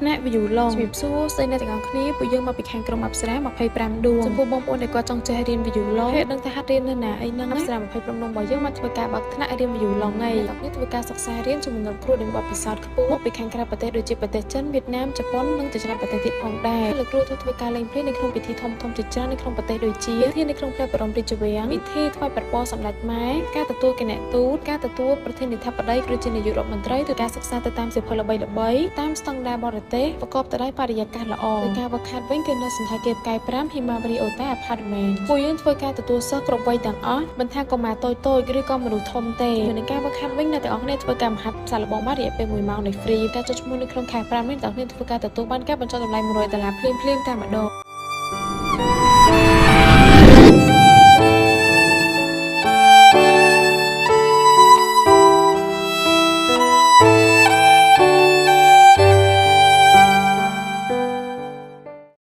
ថ្នាក់វិយូឡុងជំរាបសួរស្ដីអ្នកទាំងអស់គ្នាពួកយើងមកពីខាងក្រុមអប្សរា25ដួងចំពោះបងប្អូនដែលគាត់ចង់ចេះរៀនវិយូឡុងហើយដឹងថាហាត់រៀននៅណាអីហ្នឹងអប្សរា25ដួងរបស់យើងមកធ្វើការបើកថ្នាក់រៀនវិយូឡុងហើយអ្នកនេះធ្វើការសិក្សារៀនជាមួយនឹងគ្រូដែលមានបទពិសោធន៍ខ្ពស់មកពីខាងក្រៅប្រទេសដូចជាប្រទេសចិនវៀតណាមជប៉ុននិងជាច្រើនប្រទេសទៀតផងដែរលោកគ្រូធ្វើការលេងភ្លេងនៅក្នុងពិធីធំៗជាច្រើននៅក្នុងប្រទេសដូចជាពិធីនៅក្នុងព្រះបរមរាជវាំងពិធីថ្វាយព្រះពរសម្ដេចម៉ែការទទួលគណៈទូតការទទួលប្រធានាធិបតីឬជានាយករដ្ឋមន្ត្រីធ្វើការសិក្សាទៅតាមសៀវភៅល្បីៗតាមស្តង់ដារបរទេសប្រកបទៅដោយបរិយាកាសល្អដោយការវឹកហាត់វិញគឺនៅសន្តាគារផ្កាយ5 Himawari Ota Apartment ពួកយើងធ្វើការទទួលសិស្សគ្រប់វ័យទាំងអស់មិនថាកុមារតូចៗឬក៏មនុស្សធំទេក្នុងការវឹកហាត់វិញអ្នកទាំងអស់គ្នាធ្វើការមហាត់សាឡបងបានរយៈពេល1ម៉ោងដោយហ្វ្រីការចុះឈ្មោះនៅក្នុងខែ5នេះអ្នកទាំងអស់គ្នាធ្វើការទទួលបានការបញ្ចុះតម្លៃ$100ភ្លាមៗតែម្ដង